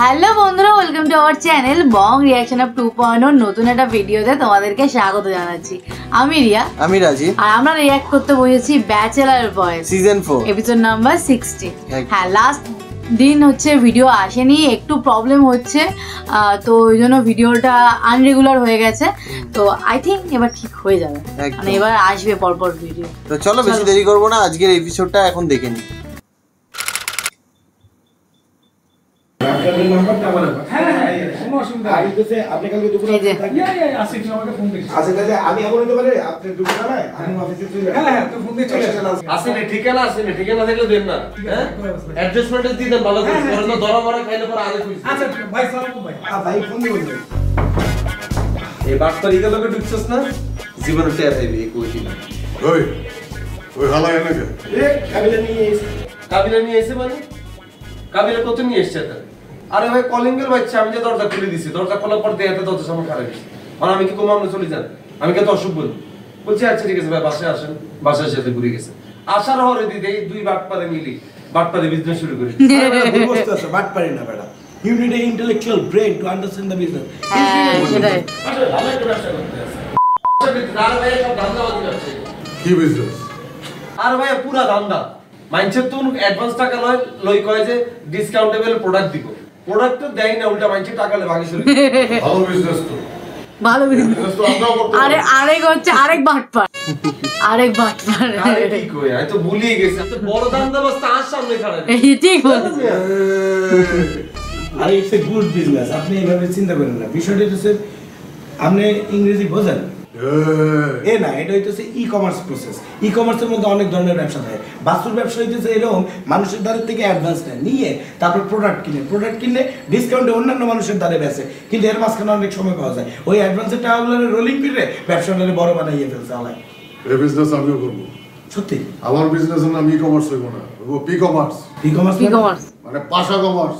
Hello বন্ধুরা, welcome to our channel Bong reaction of 2.0 নতুন একটা ভিডিওতে তোমাদেরকে স্বাগত জানাচ্ছি। আমি রিয়া, আমি রাজি, আর আমরা রিয়াক্ট করতে বসেছি bachelor boys season 4 episode number 60। হ্যাঁ, লাস্ট দিন হচ্ছে ভিডিও আসেনি, একটু প্রবলেম হচ্ছে, তো ওই জন্য ভিডিওটা আনরেগুলার হয়ে গেছে। তো আই থিঙ্ক এবার ঠিক হয়ে যাবে, মানে এবার আসবে পরপর ভিডিও। তো চলো বেশি দেরি করবো না, আজকের এপিসোডটা এখন দেখে নিই। জীবনে টের হইবে এই কইতি না। ওই ওই হালা এনেকে কাবিলা নিয়ে এসে মানে কাবিলা কত নিয়ে এসছে তার? আরে ভাই কলিং বেল বাজছে, আমি যে দরজা খুলে দিছি, দরজা খোলার পর দিয়ে দরজা সামনে খারাপ হয়েছে। আর আমি কি কমানো চলে যান? আমি কে তো অসুখ বলছি আচ্ছা ঠিক আছে ভাই বাসায় আসেন, বাসায় সাথে ঘুরে গেছে। আসার হরে দিতে এই দুই বাটপারে মিলি বাটপারে বিজনেস শুরু করি। বুঝতে আছে বাটপারি না বেটা। You need an intellectual brain to understand the business. সেটাই। আরে ভালো একটা ব্যবসা করতে আছে। আর ভাই সব ধান্দাবাজি করছে। কি বিজনেস? আর ভাই পুরা ধান্দা। মাইন্ডসেট তো অ্যাডভান্স টাকা লই কয় যে ডিসকাউন্টেবল প্রোডাক্ট দিব। প্রোডাক্ট তো দেই না, উল্টা মাইন্ডসেট টাকা লে ভাগি চলে। ভালো বিজনেস তো। ভালো বিজনেস তো আমরাও করতে পারি। আরেক হচ্ছে আরেক বাটপার। আরে কি কই? আমি তো ভুলিয়ে গেছি। তো বড় ধান্দাবাজ তার সামনে খাড়া। এই ঠিক বলছিস। আর ইটস এ গুড বিজনেস। আপনি এইভাবে চিন্তা করেন না। বিষয়টা হচ্ছে আপনি ইংরেজি বোঝেন? না, এটা হইতেছে ই-কমার্স প্রসেস। ই-কমার্সের মধ্যে অনেক ধরনের ব্যবসা থাকে। বাস্তুর ব্যবসা হইতেছে এরকম, মানুষের দ্বারের থেকে অ্যাডভান্স নেয়, নিয়ে তারপর প্রোডাক্ট কিনে ডিসকাউন্টে অন্যান্য মানুষের দ্বারে বেচে, কিন্তু এর মাঝখানে অনেক সময় পাওয়া যায়। ওই অ্যাডভান্সের টাকাগুলো রোলিং করে ব্যবসাটাকে বড় বানাইয়ে ফেলছে আলায়। এই বিজনেস আমিও করব। সত্যি? আমার বিজনেসের নাম ই-কমার্স হইব না, হইব পি-কমার্স। ই-কমার্স মানে পাশা কমার্স।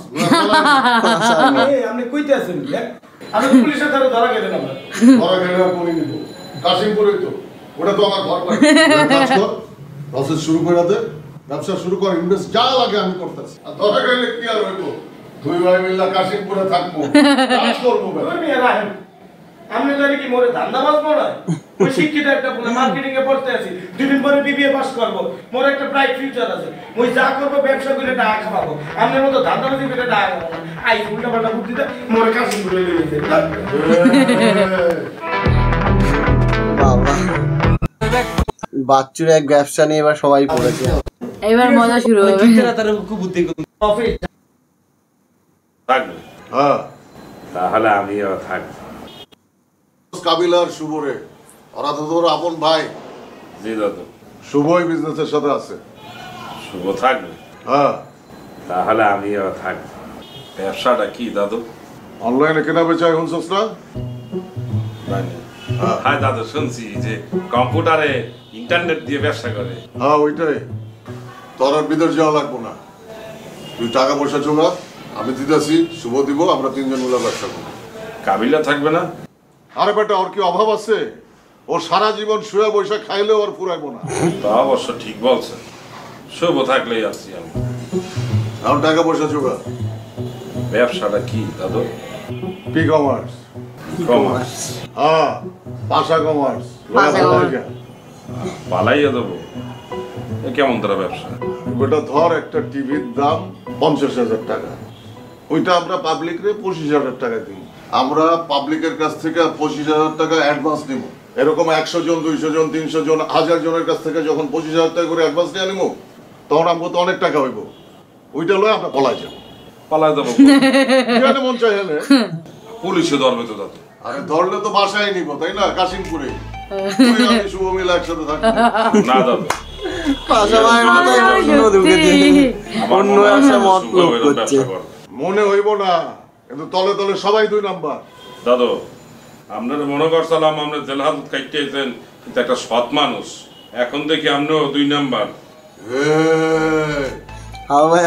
আপনি কইতে আছেন? আমি পুলিশের দ্বারা ধরা গেলেন আমরা। ধরা গেলে করে নিব। কাশিমপুরে তো ওটা তো আমার ঘর বাড়ি। কাজ কর, প্রসেস শুরু করে দে, ব্যবসা শুরু কর, ইনভেস্ট যা লাগে আমি করতেছি। আর ধরা গেলে কি আর হইব? দুই ভাই মিল্লা কাশিমপুরে থাকবো, কাজ করবো। তুমি রাহেন আপনি জানি কি মোরে ধান্দাবাজ নয়? ওই শিক্ষিত একটা পুরো মার্কেটিং এ পড়তে আছি, দুদিন পরে বিবিএ পাস করব, মোর একটা ব্রাইট ফিউচার আছে, মই যা করব ব্যবসা করে টাকা খাওয়াবো। আপনার মতো ধান্দাবাজি করে টাকা খাওয়াবো না। আই উল্টা পাল্টা বুদ্ধিতে মোরে কাজ করে লইছে। বাবা বাচ্চুর এক ব্যবসা নিয়ে এবার সবাই পড়েছে, এবার মজা শুরু হবে। তার খুব বুদ্ধি প্রফিট থাকবে। হ্যাঁ, তাহলে আমিও থাকবো। কাবিলার শুভরে ওরা তো তোর আপন ভাই। জি দাদু। শুভই বিজনেসের সাথে আছে। শুভ থাকবে? হ্যাঁ, তাহলে আমিও থাকবো। ব্যবসাটা কি দাদু? অনলাইনে কেনা বেচা শুনছস না? হ্যাঁ দাদু, শুনছি যে কম্পিউটারে ইন্টারনেট দিয়ে ব্যবসা করে। হ্যাঁ ওইটাই। তোর আর বিদেশ যাওয়া লাগবো না, তুই টাকা পয়সা জোগা, আমি দিতেছি, শুভ দিব, আমরা তিনজন মিলে ব্যবসা করবো। কাবিলা থাকবে না? আরে বেটা, ওর কি অভাব আছে? ও সারা জীবন শুয়ে বসে খাইলে ওর ফুরাইবো না। তা অবশ্য ঠিক বলছেন, শুভ থাকলেই আসছি আমি। এখন টাকা পয়সা জোগা। ব্যবসাটা কি দাদু? পি-কমার্স। কমার্স? হ্যাঁ, পাশা কমার্স। পালাইয়া দেবো? এ কেমন তারা ব্যবসা? ওটা ধর, একটা টিভির দাম 50,000 টাকা, ওইটা আমরা পাবলিকরে 25,000 টাকা দিই। আমরা পাবলিকের কাছ থেকে 25,000 টাকা অ্যাডভান্স নিব। এরকম 100 জন, 200 জন, 300 জন, 1000 জনের কাছ থেকে যখন 25,000 টাকা করে অ্যাডভান্স নিয়ে নিব, তখন আমাকে তো অনেক টাকা হইব। ওইটা লয় আমরা পলাই যাবো। পালাই দেবো? মন চাই হলে পুলিশে ধরবে তো দাদু। আরে ধরলে তো বাসায় নিব, তাই না? কাশিমপুরে শুভ মিলে একসাথে থাকবো। না দাদু, মনে হইব না, কিন্তু তলে তলে সবাই 2 নাম্বার। দাদু, আপনারা মনে করছিলাম আমরা জেলহাজত কাটতেছেন, কিন্তু একটা সৎ মানুষ, এখন দেখি আপনিও 2 নাম্বার।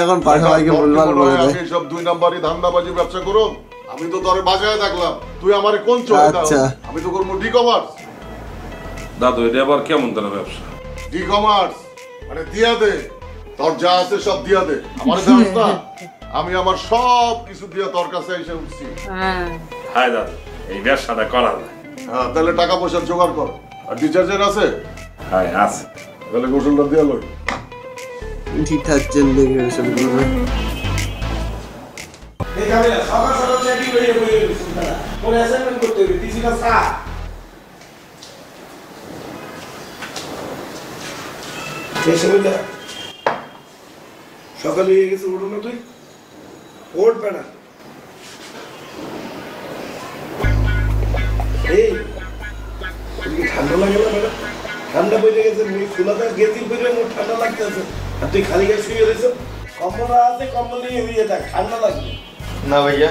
এখন পাশাপাশি বললাম আমি সব 2 নাম্বারই ধান্দাবাজি ব্যবসা করো। আমি তো তোরে বাজায় দেখলাম, তুই আমারে কোন চোখে দাও? আমি তো করবো ই-কমার্স। দাদু এটা আবার কেমন ধরনের ব্যবসা? ই-কমার্স মানে দিয়া দে, তোর যা আছে সব দিয়া দে, আমারে দাস না। আমি আমার সব কিছু দিয়ে তোর কাছে এসে উঠছি। হ্যাঁ হায় দাদু এই ব্যবসাটা করা যায়। হ্যাঁ তাহলে টাকা পয়সা জোগাড় কর। আর ডিটারজেন্ট আছে? হ্যাঁ আছে। তাহলে গোসলটা দিয়ে লই। ডিটারজেন্ট দেখে শুরু করবে। এই কাবিলা সকাল সকাল চেকিং হয়ে বইয়ে গেছে তারা ওর অ্যাসাইনমেন্ট করতে হবে দিছি না স্যার এসে বলে সকালে হয়ে গেছে উঠো না তুই ওঠ বেড়া এই তুই ঠান্ডা লাগে না বেড়া ঠান্ডা পড়ে গেছে মুই ফুলাতে গেছি পরে মোর ঠান্ডা লাগতেছে আর তুই খালি গায়ে শুয়ে রয়েছ কম্বল আছে কম্বল নিয়ে হইয়ে থাক ঠান্ডা লাগবে না ভাইয়া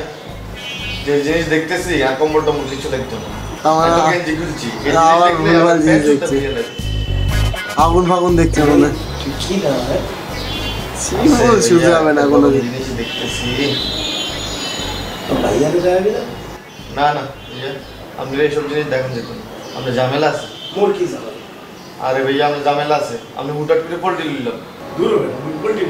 যে জিনিস দেখতেছি আর কম্বল টম্বল কিছু দেখতো না আমার গেঞ্জি খুলছি আমার ভুলভাল জিনিস দেখছি। আগুন ফাগুন দেখছে মনে হয়। কি না সিম্পল শুধু হবে না কোনো কিছু। জিনিস দেখতেছি ভাইয়াকে যাবি না না না ভাইয়া আপনি এইসব জিনিস দেখেন যেত না আপনার ঝামেলা আছে মোর কি যাবে আরে ভাইয়া আপনার ঝামেলা আছে আপনি হুটাট করে পোল্ট্রি নিলাম দূর হবে উল্টি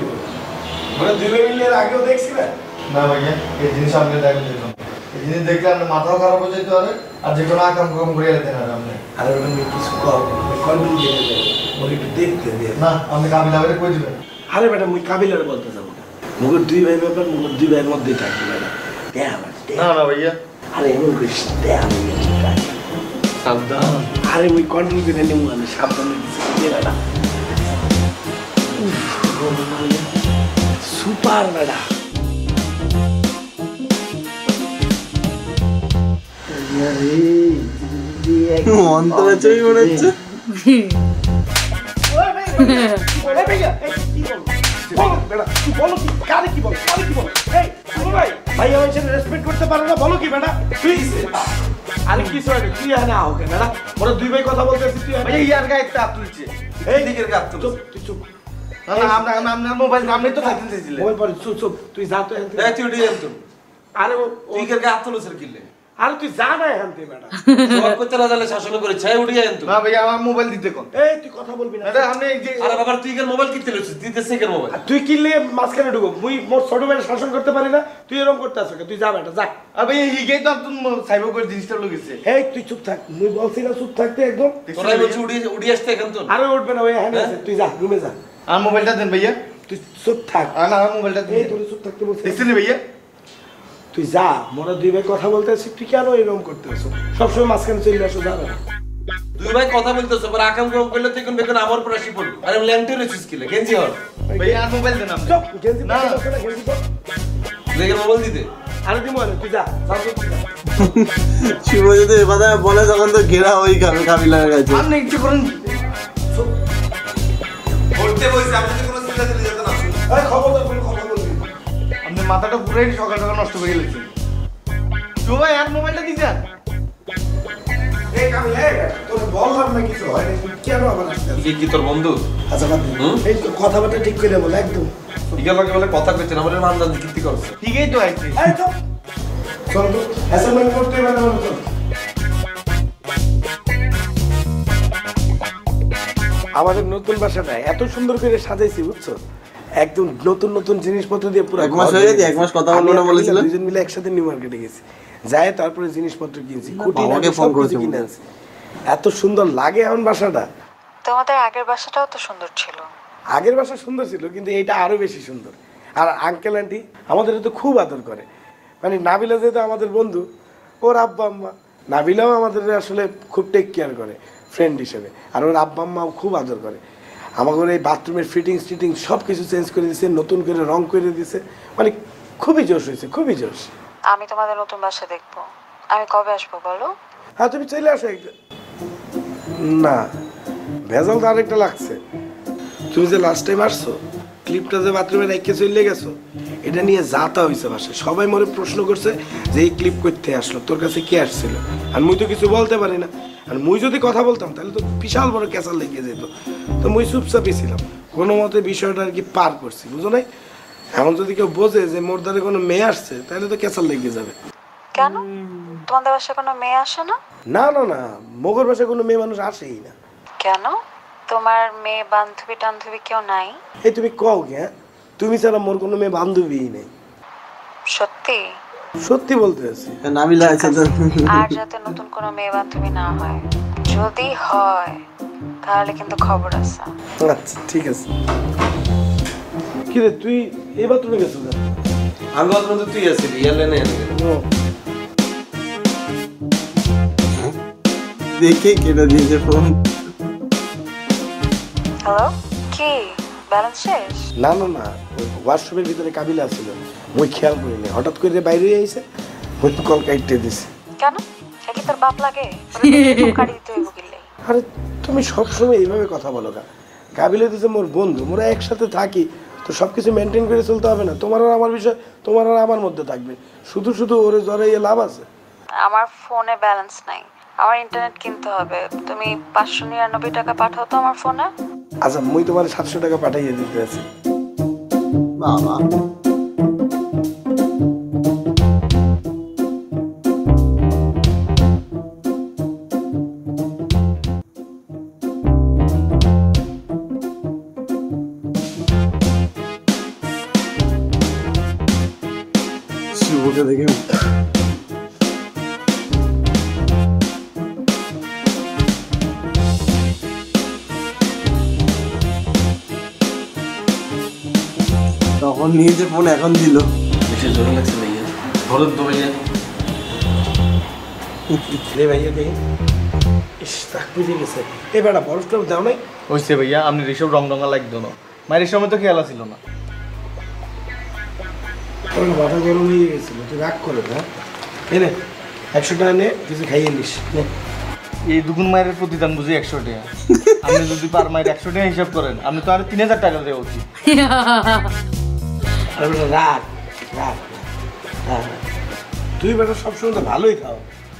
মানে দুই মিনিটের আগেও দেখছি না না ভাইয়া এই জিনিস আপনি দেখেন যেত না এই জিনিস দেখলে আপনার মাথাও খারাপ হয়ে যেতে পারে আর যে কোনো আকাম কম করে যেতেন আর আপনি আর ওটা কিছু কম কন্ট্রোল দিয়ে দেবে মোর একটু দেখতে দিয়ে না আপনি কাবিলা বাইরে কই দিবেন আরে বেটা মুই কাবিলারে বলতে যাবো না মুগের দুই ভাই ব্যাপার মুগের দুই ভাইয়ের মধ্যেই থাকবে বেটা দেয়া আমার না না ভাইয়া আরে এমন করিস দেয়া আমি সাবধান আরে মুই কন্ট্রোল করে নিমু আমি সাবধানে দিছি দিয়ে বেটা সুপার বেটা অন্তরে চই মনে হচ্ছে। রেসপেক্ট করতে পারো না বলো কি বেটা তুই আরে কি সরে তুই এখানে আও কেন বেটা ওরা দুই ভাই কথা বলতেছিস তুই ভাইয়া ইয়ার গায়ে একটা হাত তুলছে এই দিকের গায়ে হাত তুলছে চুপ তুই চুপ না না আপনার মোবাইল আপনি তো থাকতেন চাইছিলেন মোবাইল পরে চুপ চুপ তুই যা তো এখান থেকে। এই তুই উঠে যান তো আরে তুই কের গায়ে হাত তুলছে কিলে আরে তুই যা না এখান থেকে বেটা সব করতে না জানলে শাসন করে ছাই উঠে যায় তো না ভাইয়া আমার মোবাইল দিতে কোন এই তুই কথা বলবি না এটা আপনি এই যে আরে বাবা তুই কেন মোবাইল কিনতে লছিস দিতে সেকের মোবাইল আর তুই কিনলে মাঝখানে ঢুকো মুই মোর ছোট ভাইয়ের শাসন করতে পারি না তুই এরকম করতে আসো তুই যা বেটা যা আর ভাইয়া হিগেই তো আপনি সাইবার করে জিনিসটা লগেছে এই তুই চুপ থাক মুই বলছি না চুপ থাকতে একদম তোরাই বলছি উড়ি আসতে এখন তো আরে উঠবে না ওই এখানে আছে তুই যা রুমে যা আর মোবাইলটা দেন ভাইয়া তুই চুপ থাক আর না আমার মোবাইলটা এই দিন তোর চুপ থাকতে বলছি দেখছেন ভাইয়া তুই যা মোরা দুই ভাই কথা বলতে আসি তুই কেন এরকম করতে আসো সবসময় মাঝখানে চলে আসো যা না দুই ভাই কথা বলতেছ পর আকাম গ্রহণ করলে তুই কোন বেকন আমার উপর আসি পড়বি আরে ল্যাংটে রইছিস কিলে গেঞ্জি হল ভাইয়া আর মোবাইল দেন আপনি চুপ গেঞ্জি না। পরে গেঞ্জি পর দেখে মোবাইল দিতে আরে তুই মনে তুই যা যা তুই যা। শিব যদি এ কথা বলে তখন তো ঘেরা হয়ে খাবে কাবিলার কাছে। আপনি একটু করেন পড়তে বইছে আমি যদি কোনো চিন্তা চলে যেত না এই খবরদার করে কথা বলবি আপনার মাথাটা পুরাই সকাল সকাল নষ্ট করে গেলেছেন তো ভাই আর মোবাইলটা দিছেন এই কামি এই তোর বললাম না কিছু হয় না তুই কেন আবার আসতে কি কি তোর বন্ধু আচ্ছা বাদ দে। এই তো কথাবার্তা ঠিক করে বল একদম ইগা লাগে বলে কথা কইছেন আমাদের মানদান কীর্তি করছে ঠিকই তো আইছে এই তো চল তো অ্যাসাইনমেন্ট করতে হবে না চল আমাদের নতুন বাসাটা এত সুন্দর করে সাজাইছি বুঝছো একদম নতুন নতুন জিনিসপত্র দিয়ে পুরো এক মাস হয়ে গেছে, এক মাস কথা বলবো না বলেছিল। দুজন মিলে একসাথে নিউ মার্কেটে গেছি যাই তারপরে জিনিসপত্র কিনছি খুঁটি বাবাকে নাটি ফোন সব কিছু করেছে কিনে আনছি এত সুন্দর লাগে এখন বাসাটা তোমাদের আগের বাসাটাও তো সুন্দর ছিল। আগের বাসা সুন্দর ছিল কিন্তু এইটা আরো বেশি সুন্দর আর আঙ্কেল আন্টি আমাদের তো খুব আদর করে মানে নাবিলা যেহেতু আমাদের বন্ধু ওর আব্বা আম্মা নাবিলাও আমাদের আসলে খুব টেক কেয়ার করে ফ্রেন্ড হিসেবে আর ওর আব্বা আম্মাও খুব আদর করে আমাদের এই বাথরুমের ফিটিংস টিটিং সব কিছু চেঞ্জ করে দিয়েছে নতুন করে রং করে দিয়েছে মানে খুবই জোশ হয়েছে খুবই জোশ আমি তোমাদের নতুন বাসা দেখবো। আমি কবে আসবো বলো? হ্যাঁ তুমি চলে আসো একদম না ভেজাল তো আরেকটা লাগছে তুমি যে লাস্ট টাইম আসছো ক্লিপটা যে বাথরুমে রেখে চলে গেছো এটা নিয়ে যাতা হয়েছে বাসায় সবাই মনে প্রশ্ন করছে যে এই ক্লিপ করতে আসলো তোর কাছে কে আসছিল আর মুই তো কিছু বলতে পারি না আর মুই যদি কথা বলতাম তাহলে তো বিশাল বড় ক্যাসাল লেগে যেত তো মুই চুপচাপই ছিলাম কোনো মতে বিষয়টা আর কি পার করছি বুঝো নাই এখন যদি কেউ বোঝে যে মোর দ্বারে কোনো মেয়ে আসছে তাহলে তো ক্যাসাল লেগে যাবে কেন তোমাদের বাসায় কোনো মেয়ে আসে না? না না না মোগর বাসায় কোনো মেয়ে মানুষ আসেই না কেন তোমার মেয়ে বান্ধবী টান্ধবী কেউ নাই? এই তুমি কও কি হ্যাঁ তুমি ছাড়া মোর কোনো মেয়ে বান্ধবীই নেই সত্যি? সত্যি বলতে আছি। নাবিলা আছে তো। আর যাতে নতুন কোনো মেয়ে বান্ধবী না হয়, যদি হয় তাহলে কিন্তু খবর আছে। আচ্ছা ঠিক আছে। কি রে তুই এই বাথরুমে গেছিস না? আমি বাথরুমে তো তুই আছিলি, ইয়ালে না দেখে কেটে দিয়েছে ফোন। হ্যালো, কি ব্যালেন্স শেষ? না না না, ওয়াশরুমের ভিতরে কাবিলা ছিল, মই খেয়াল করিনি, হঠাৎ করে বাইরে আইছে, মই কল কাটতে দিছি। কেন, কি তোর বাপ লাগে? কাটি দিতে হইব কিলে? আরে তুমি সবসময় এইভাবে কথা বলো না। কাবিলা দিছে মোর বন্ধু, মোরা একসাথে থাকি, তো সবকিছু মেনটেন করে চলতে হবে না? তোমার আর আমার বিষয় তোমার আর আমার মধ্যে থাকবে, শুধু শুধু ওরে জড়াইয়ে লাভ আছে? আমার ফোনে ব্যালেন্স নাই, আমার ইন্টারনেট কিনতে হবে। তুমি 599 টাকা পাঠাও তো আমার ফোনে। আচ্ছা মুই তোমার 700 টাকা পাঠাইয়ে দিতে আছি। বাবা শুভকে দেখে তখন নিয়েছে ফোন, এখন দিল। বেশি জোরে লাগছে ভাইয়া, ধরেন তো ভাইয়া। রে ভাইয়া দে, ইস তাক বুঝে গেছে। এ বেটা বরফ টরফ দাও নাই? হইছে ভাইয়া, আপনি রেশব রং রঙা লাগতো না, মায়ের সময় তো খেয়াল ছিল না। তোর মাথা গরম হয়ে গেছিল, তুই রাগ করে না। এনে 100 টাকা নে, কিছু খাইয়ে নিস। এই দুগুণ মায়ের প্রতিদান বুঝি 100 টাকা। আপনি যদি পার মায়ের 100 টাকা হিসাব করেন, আপনি তো আর 3000 টাকা দেওয়া উচিত। আরে বেটা রাগ রাগ রাগ। তুই বেটা সবসময় তো ভালোই খাও,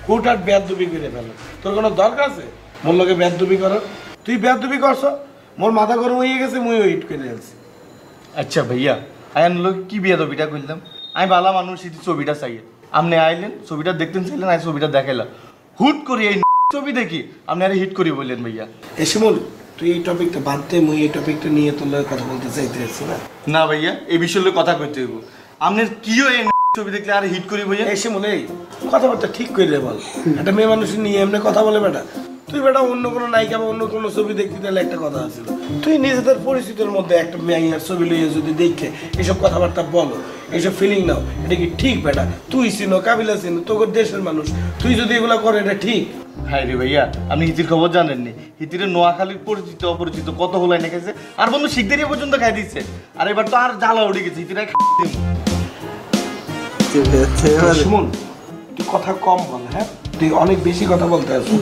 কোটার বেয়াদবি করে ফেলো। তোর কোনো দরকার আছে মোর লগে বেয়াদবি করার? তুই বেয়াদবি করছ, মোর মাথা গরম হয়ে গেছে, মুই ওয়েট করে আছি। আচ্ছা ভাইয়া, আয়ান লোক কি বিয়া দবিটা করলাম? আমি ভালো মানুষ, ছবিটা চাই। আপনি আইলেন, ছবিটা দেখতেন চাইলেন, আমি ছবিটা দেখাইলাম। হুট করি এই ছবি দেখি আপনি আরে হিট করি বললেন ভাইয়া। এ শিমুল, তুই এই টপিকটা বাদ দে, মুই এই টপিকটা নিয়ে তোর লগে কথা বলতে চাইতে আছি না। না ভাইয়া, এই বিষয়ে কথা কইতে হইব। আপনার কিও এই ছবি দেখলে আর হিট করি ভাইয়া? এ শিমুল, এই কথাবার্তা ঠিক করে বল। একটা মেয়ে মানুষ নিয়ে এমনি কথা বলে বেটা? তুই বেটা অন্য কোনো নায়িকা বা অন্য কোনো ছবি দেখতে তাহলে একটা কথা আছিল। তুই নিজেদের পরিচিতির মধ্যে একটা মেয়ের ছবি লইয়ে যদি দেখে এসব কথাবার্তা বলো, এইসব ফিলিং নাও, এটা কি ঠিক বেটা? তুই চিনো, কাবিলা চিনো, তোর দেশের মানুষ, তুই যদি এগুলা করে এটা ঠিক? হাই রে ভাইয়া, আপনি হিতির খবর জানেননি? হিতিরের নোয়াখালীর পরিচিত অপরিচিত কত হলাই না গেছে, আর বন্ধু শিখদেরিয়া পর্যন্ত খাই দিচ্ছে। আর এবার তো আর জ্বালা উঠে গেছে, হিতিরা সুমন, তুই কথা কম বল। হ্যাঁ, তুই অনেক বেশি কথা বলতে আছিস,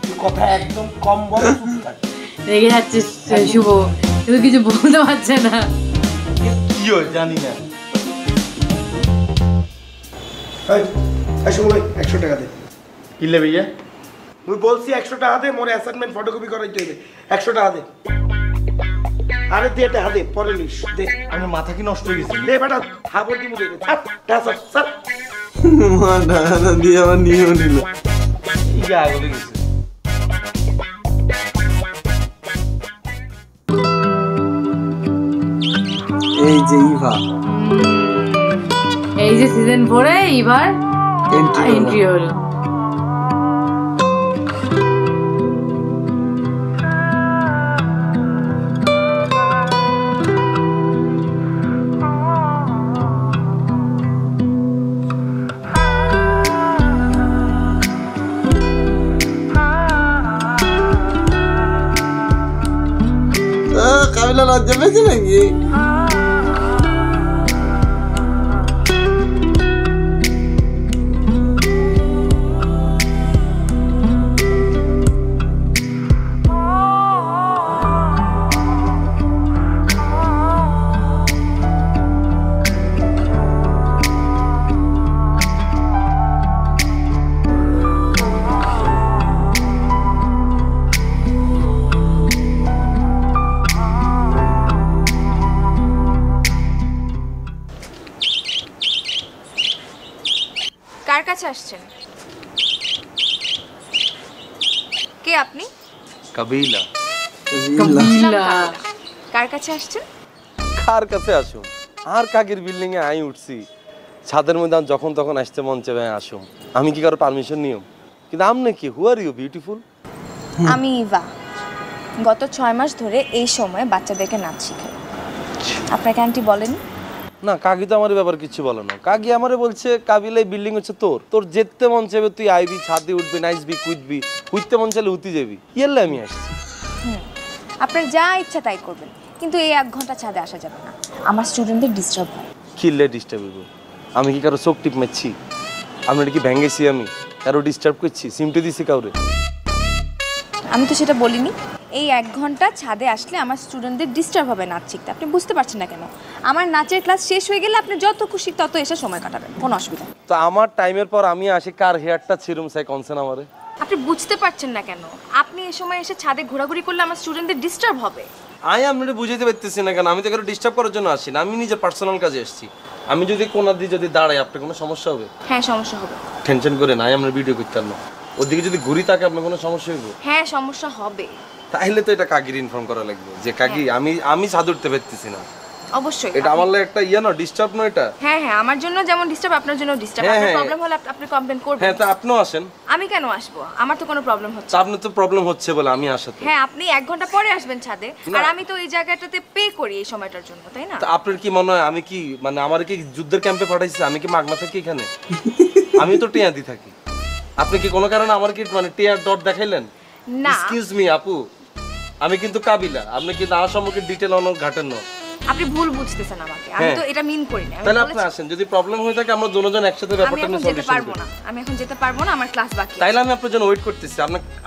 তুই কথা একদম কম বল, চুপ থাক। রেগে যাচ্ছে শুভ, কিন্তু কিছু বলতে পারছে না। কি হয় জানি না। সুমন, 100 টাকা দে। কিনলে ভাইয়া? তুই বলছি 100 টাকা দে, মোর অ্যাসাইনমেন্ট ফটোকপি করাইতে হবে। 100 টাকা দে। আরে দে টাকা দে, পরে নিস দে। আমার মাথা কি নষ্ট হয়ে গেছে? দে বেটা, খাবার দিব দে। ছাড় টাকা, ছাড়। মা টাকা দিয়ে আমার নিয়েও নিল। ইয়া আগলে গেছে। এই যে ইভা, এই যে সিজন 4-এ এবার এন্ট্রি হলো। কাবিলা লজ্জা পেয়েছে নাকি? কার কাছে আসছেন? কে আপনি? কাবিলা। কাবিলা। কার কাছে আসছেন? কার কাছে আসুন? আর কাকের বিল্ডিং এ আই উঠছি, ছাদের মধ্যে যখন তখন আসতে মন চাবে আসুম, আমি কি কারো পারমিশন নিয়ম? কিন্তু আমনে কি, হু আর ইউ বিউটিফুল? আমি ইভা, গত 6 মাস ধরে এই সময় বাচ্চাদেরকে নাচ শেখাই। আপনাকে আন্টি বলেন? না, কাকি তো আমার ব্যাপার কিছু বলে না। কাকি আমারে বলছে কাবিলে বিল্ডিং হচ্ছে তোর যেতে মন চাইবে তুই আইবি, ছাদে উঠবি, নাচবি, কুদবি, উঠতে মন চাইলে উঠতে যাবি, ইয়েলে আমি আসছি। আপনার যা ইচ্ছা তাই করবেন, কিন্তু এই 1 ঘন্টা ছাদে আসা যাবে না, আমার স্টুডেন্টদের ডিস্টার্ব হয়। কিল্লে ডিস্টার্ব হইব? আমি কি কারো চোখ টিপ মারছি? আমি কি ভেঙেছি? আমি কারো ডিস্টার্ব করছি? সিমটে দিছি কাউরে? আমি তো সেটা বলিনি। এই 1 ঘন্টা ছাদে আসলে আমার স্টুডেন্টদের ডিস্টার্ব হবে নাচ শিখতে। আপনি বুঝতে পারছেন না কেন? আমার নাচের ক্লাস শেষ হয়ে গেলে আপনি যত খুশি তত এসে সময় কাটাবেন, কোনো অসুবিধা নেই। তো আমার টাইমের পর আমি আসি, কার হেয়ারটা ছিরুম চাই কনসেন আমারে? আপনি বুঝতে পারছেন না কেন? আপনি এই সময় এসে ছাদে ঘোরাঘুরি করলে আমার স্টুডেন্টদের ডিস্টার্ব হবে। আমি আপনাদের বুঝাইতে পারতেছি না কেন? আমি তো কারো ডিস্টার্ব করার জন্য আসি না, আমি নিজের পার্সোনাল কাজে এসেছি। আমি যদি কোনা দিয়ে যদি দাঁড়াই আপনার কোনো সমস্যা হবে? হ্যাঁ সমস্যা হবে। টেনশন করে না, আমরা ভিডিও করতে না, ওদিকে যদি ঘুরি থাকে আপনার কোনো সমস্যা হইব? হ্যাঁ সমস্যা হবে। তাহলে তো এটা কাকির ইনফর্ম করা লাগবে যে কাকি আমি ছাদ উঠতে পারতেছি না। অবশ্যই এটা আমার লাগে একটা ইয়া না, ডিস্টার্ব না এটা? হ্যাঁ হ্যাঁ, আমার জন্য যেমন ডিস্টার্ব আপনার জন্য ডিস্টার্ব। আপনার প্রবলেম হলে আপনি কমপ্লেইন করবেন। হ্যাঁ, তো আপনিও আসেন। আমি কেন আসবো? আমার তো কোনো প্রবলেম হচ্ছে না। আপনার তো প্রবলেম হচ্ছে বলে আমি আসাতে। হ্যাঁ, আপনি 1 ঘন্টা পরে আসবেন ছাদে, আর আমি তো এই জায়গাটাতে পে করি এই সময়টার জন্য, তাই না? তো আপনার কি মনে হয় আমি কি মানে আমার কি যুদ্ধের ক্যাম্পে পাঠাইছে? আমি কি মাগনা থাকি এখানে? আমি তো টিয়া দি থাকি। আপনি কি কোনো কারণে আমার কি মানে টিয়ার ডট দেখাইলেন? না, এক্সকিউজ মি আপু, আমি কিন্তু কাবিলা, আপনি কিন্তু আমার সম্পর্কে ডিটেইল অনেক ঘাটেন না। আপনি ভুল বুঝতেছেন আমাকে, আমি তো এটা মিন করি না। তাহলে আপনি আসেন, যদি প্রবলেম হয়ে থাকে আমরা দুজন একসাথে ব্যাপারটা নিয়ে সলিউশন পারবো না। আমি এখন যেতে পারবো না, আমার ক্লাস বাকি। তাইলে আমি আপনার জন্য ওয়েট করতেছি,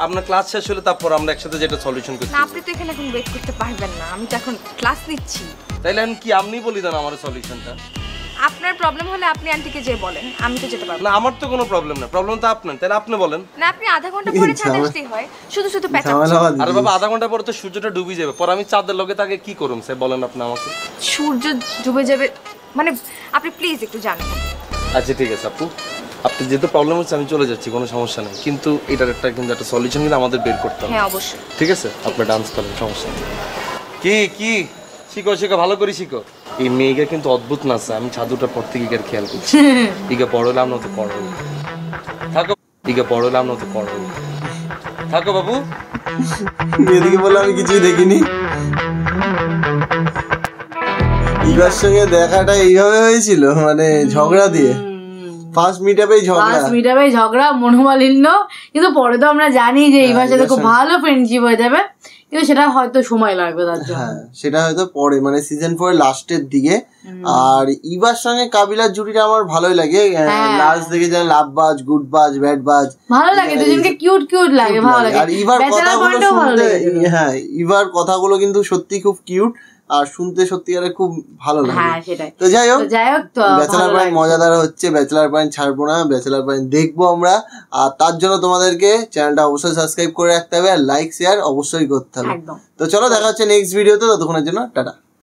আপনার ক্লাস শেষ হলে তারপর আমরা একসাথে যেটা সলিউশন করতে। না, আপনি তো এখানে এখন ওয়েট করতে পারবেন না, আমি তো এখন ক্লাস নিচ্ছি। তাইলে আমি কি আপনিই বলি দেন আমার সলিউশনটা? আপনার প্রবলেম হলে আপনি আন্টিকে যে বলেন, আমি তো যেতে পারবো না। আমার তো কোনো প্রবলেম না, প্রবলেম তো আপনার, তাহলে আপনি বলেন না। আপনি আধা ঘন্টা পরে ছাদে আসতেই হয়, শুধু শুধু পেঁচাচ্ছেন। আরে বাবা, আধা ঘন্টা পরে তো সূর্যটা ডুবে যাবে, পর আমি চাঁদের লগে তাকে কি করুম স্যার বলেন আপনি আমাকে? সূর্য ডুবে যাবে মানে? আপনি প্লিজ একটু জানেন। আচ্ছা ঠিক আছে আপু, আপনি যেহেতু প্রবলেম হচ্ছে আমি চলে যাচ্ছি, কোনো সমস্যা নেই, কিন্তু এটার একটা সলিউশন কিন্তু আমাদের বের করতে হবে। হ্যাঁ অবশ্যই। ঠিক আছে, আপনি ডান্স করেন, সমস্যা নেই। কি শিখো ভালো করে শিখো। এই মেয়েটা কিন্তু অদ্ভুত নাচে, আমি ছাদুটার পর থেকে এর খেয়াল করছি। ইগা বড় হলাম না তো পড়ো থাকো, ইগা বড় হলাম না তো পড়ো থাকো বাবু। এদিকে বলে আমি কিছুই দেখিনি। ইবার সঙ্গে দেখাটা এইভাবে হয়েছিল, মানে ঝগড়া দিয়ে। ফার্স্ট মিটআপেই ঝগড়া মনোমালিন্য, কিন্তু পরে তো আমরা জানি যে ইভার সাথে খুব ভালো ফ্রেন্ডশিপ হয়ে যাবে, কিন্তু সেটা হয়তো সময় লাগবে তার জন্য। হ্যাঁ, সেটা হয়তো পরে, মানে সিজন 4 লাস্টের দিকে। আর ইভার সঙ্গে কাবিলার জুটিটা আমার ভালোই লাগে। লাস্ট দিকে যেন লাভবাজ, গুডবাজ, ব্যাডবাজ ভালো লাগে, দুজনকে কিউট লাগে, ভালো লাগে। আর ইভার কথাগুলো শুনতে, হ্যাঁ ইভার কথাগুলো কিন্তু সত্যি খুব কিউট, আর শুনতে সত্যিকারে খুব ভালো লাগে। তো যাই হোক, ব্যাচেলার পয়েন্ট মজাদার হচ্ছে। ব্যাচেলার পয়েন্ট ছাড়বো না, ব্যাচেলার পয়েন্ট দেখবো আমরা, আর তার জন্য তোমাদেরকে চ্যানেলটা অবশ্যই সাবস্ক্রাইব করে রাখতে হবে, আর লাইক শেয়ার অবশ্যই করতে হবে। তো চলো, দেখা হচ্ছে নেক্সট ভিডিওতে, ততক্ষণের জন্য টাটা।